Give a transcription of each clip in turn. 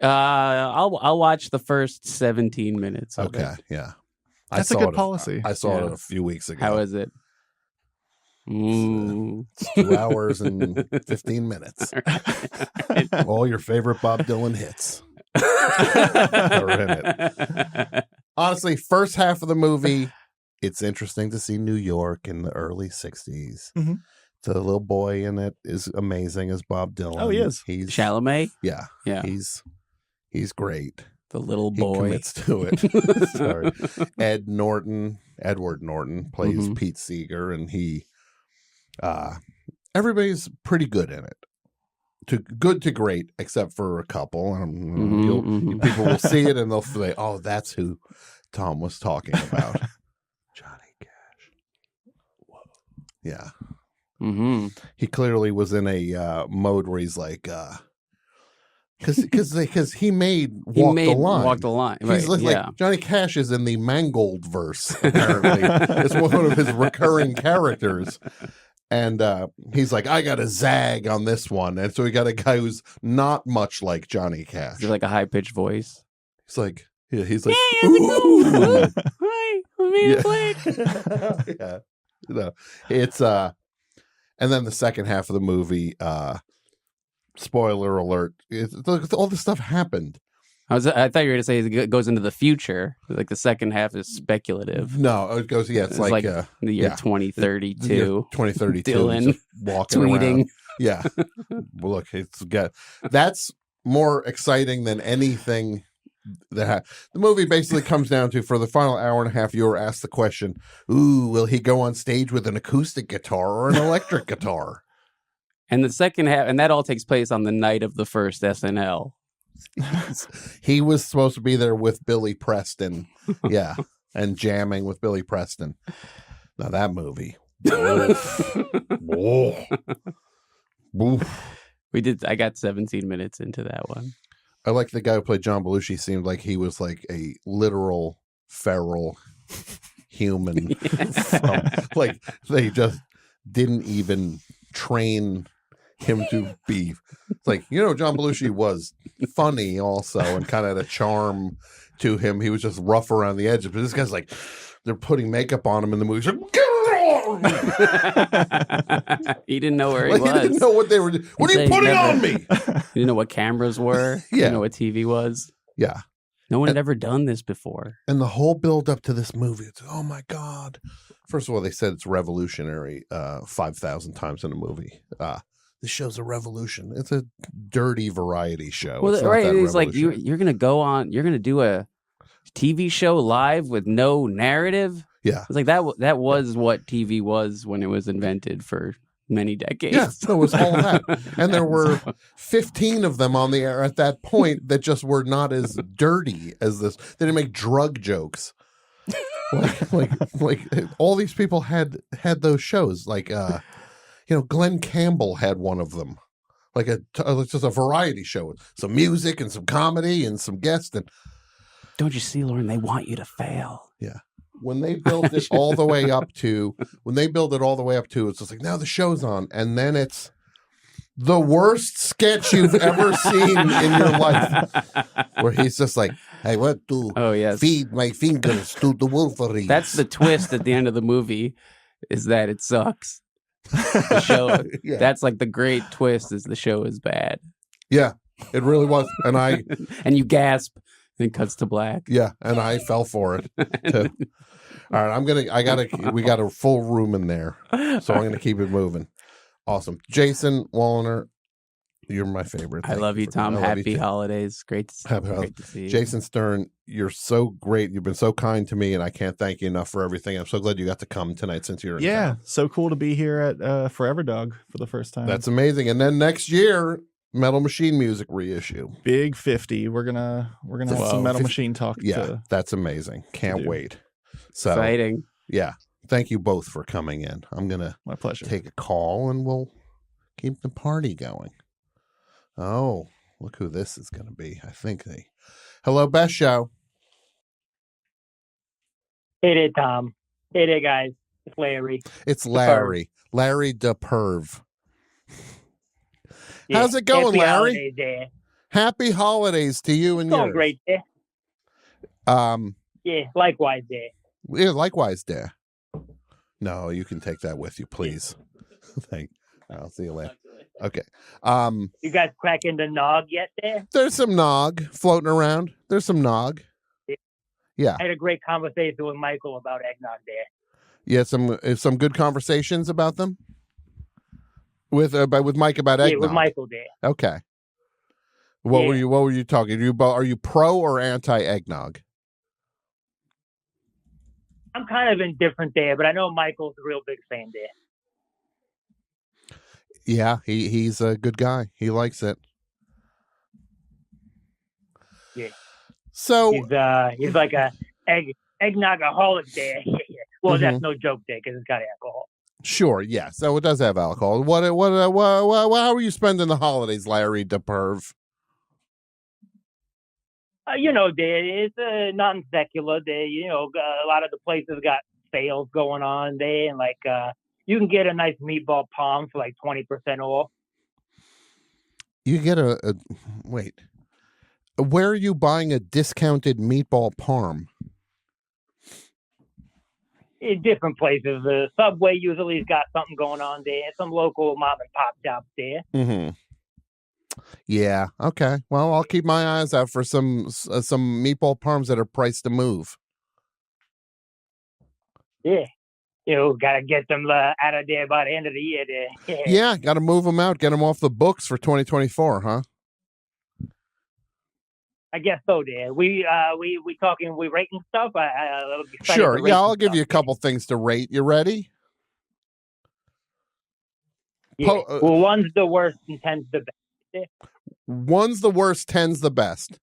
I'll watch the first 17 minutes. Of Okay, it. yeah. That's a good policy. I saw it a few weeks ago. How is it? It's 2 hours and 15 minutes. All your favorite Bob Dylan hits are in it. Honestly, first half of the movie, it's interesting to see New York in the early 60s. Mm-hmm. The little boy in it is amazing as Bob Dylan. Oh, he is. He's Chalamet? Yeah. He's great. The little He boy. commits to it. Sorry. Edward Norton plays Pete Seeger, and he everybody's pretty good in it. Good to great, except for a couple. People will see it and they'll say, "Oh, that's who Tom was talking about." Johnny Cash. Whoa. Yeah. He clearly was in a mode where he's like, because he made Walk the Line. He's like Johnny Cash is in the Mangold verse. Apparently, it's one of his recurring characters. And he's like, I got a zag on this one, and so we got a guy who's not much like Johnny Cash. He's like a high pitched voice. He's like, hey, how's it going? Hi, I'm here playing. Yeah, it's and then the second half of the movie, spoiler alert, all this stuff happened. I thought you were going to say it goes into the future. Like the second half is speculative. No, it goes, it's like the year 2032. The year 2032. Dylan walking tweeting. Around. Yeah. Well, look, that's more exciting than anything. The movie basically comes down to, for the final hour and a half, you were asked the question, will he go on stage with an acoustic guitar or an electric guitar? And the second half, and that all takes place on the night of the first SNL. He was supposed to be there with Billy Preston. Yeah. And jamming with Billy Preston. Now that movie. I got 17 minutes into that one. I like the guy who played John Belushi. Seemed like he was like a literal feral human. Like they just didn't even train him to be like, John Belushi was funny also and kind of had a charm to him. He was just rough around the edges. But this guy's like, they're putting makeup on him in the movie. He's like, he didn't know where he was. He didn't know what they were doing. What are you putting on me? He didn't know what cameras were. He didn't know what TV was. Yeah. No one had ever done this before. And the whole build up to this movie, it's, oh my God. First of all, they said it's revolutionary 5,000 times in a movie. This show's a revolution. It's a dirty variety show. Well, right. It's like you're going to do a TV show live with no narrative. Yeah. It's like that was what TV was when it was invented for many decades. Yeah, so it was all that. And there were 15 of them on the air at that point that just were not as dirty as this. They didn't make drug jokes. like all these people had those shows. Like Glenn Campbell had one of them. Like it's just a variety show with some music and some comedy and some guests. And don't you see, Lauren? They want you to fail. Yeah. When they built it all the way up to, it's just like, now the show's on. And then it's the worst sketch you've ever seen in your life. Where he's just like, I want to feed my fingers to the Wolverine. That's the twist at the end of the movie, is that it sucks. The show, that's like the great twist, is the show is bad. Yeah, it really was. And you gasp, and it cuts to black. Yeah, and I fell for it too. All right, we got a full room in there, so I'm gonna keep it moving. Awesome. Jason Wallner, you're my favorite. I love you, Tom. Happy holidays. Great to see you. Jason Stern, you're so great. You've been so kind to me, and I can't thank you enough for everything. I'm so glad you got to come tonight since you're in town. So cool to be here at Forever Dog for the first time. That's amazing. And then next year, Metal Machine Music reissue. Big 50. We're gonna have some Metal Machine talk. Yeah, that's amazing. Can't wait. So exciting. Yeah. Thank you both for coming in. I'm gonna my pleasure. Take a call and we'll keep the party going. Oh, look who this is gonna be. I think Hello, Best Show. Hey there, Tom. Hey there, guys. It's Larry. It's Larry. Larry the Perv. How's it going, Larry? Happy holidays to you and Going yours. great there. Yeah, likewise there. Yeah, likewise, there. No, you can take that with you, please. I'll see you later. Okay. You guys cracking the nog yet there? There's some nog floating around. There's some nog. Yeah. I had a great conversation with Michael about eggnog there. Yeah, some good conversations about them with Mike about eggnog. Yeah, with Michael there. Okay. What were you talking? Are you pro or anti eggnog? I'm kind of indifferent there, but I know Michael's a real big fan there. Yeah, he's a good guy. He likes it. Yeah. So he's like a eggnogaholic there. Well, that's no joke there because it's got alcohol. Sure, yeah. So it does have alcohol. How are you spending the holidays, Larry the Perv? There is nothing secular there. A lot of the places got sales going on there, and like you can get a nice meatball palm for like 20% off. You get wait. Where are you buying a discounted meatball parm? In different places. The Subway usually's got something going on there. Some local mom and pop shops there. Mm-hmm. Yeah. Okay. Well, I'll keep my eyes out for some meatball parms that are priced to move. Yeah. Gotta get them out of there by the end of the year there. Yeah, gotta move them out, get them off the books for 2024, huh? I guess so there. We rating stuff? Sure. Yeah, I'll give you a couple things to rate. You ready? Yeah. Well, one's the worst and 10's the best. One's the worst, 10's the best.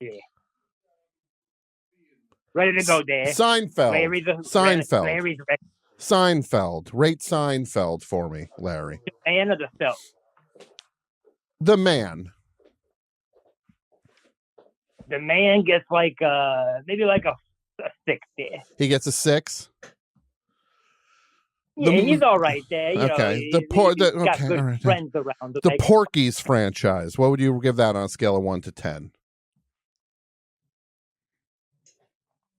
Yeah. Ready to go there. Seinfeld. Larry's ready. Seinfeld. Rate Seinfeld for me, Larry. The man or the self? The man. The man gets like maybe like a 6 there. He gets a 6. Yeah, he's all right there. Okay. He's got good friends around. The Porky's franchise. What would you give that on a scale of 1 to 10?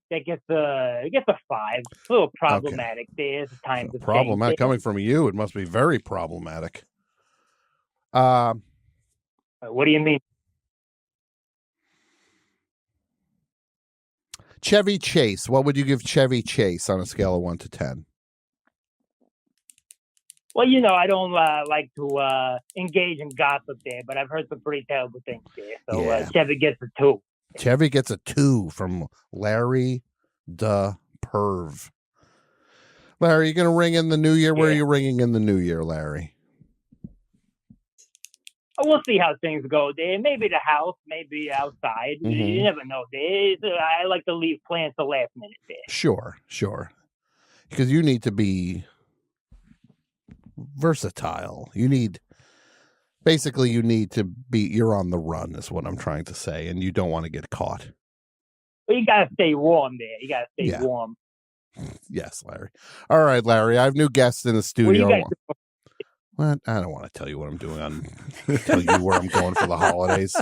It gets a 5. A little problematic. Okay. There's time to problematic coming from you. It must be very problematic. What do you mean? Chevy Chase. What would you give Chevy Chase on a scale of 1 to 10? Well, I don't like to engage in gossip there, but I've heard some pretty terrible things there. So Chevy gets a 2. Chevy gets a 2 from Larry the Perv. Larry, you going to ring in the new year? Where are you ringing in the new year, Larry? We'll see how things go there. Maybe the house, maybe outside. Mm-hmm. You never know there. I like to leave plans to last minute there. Sure. Because you need to be versatile. You need to be, you're on the run is what I'm trying to say, and you don't want to get caught. Well, you got to stay warm there. You got to stay warm. Yes, Larry. All right, Larry, I have new guests in the studio. What? I don't want to tell you what I'm doing. Tell you where I'm going for the holidays.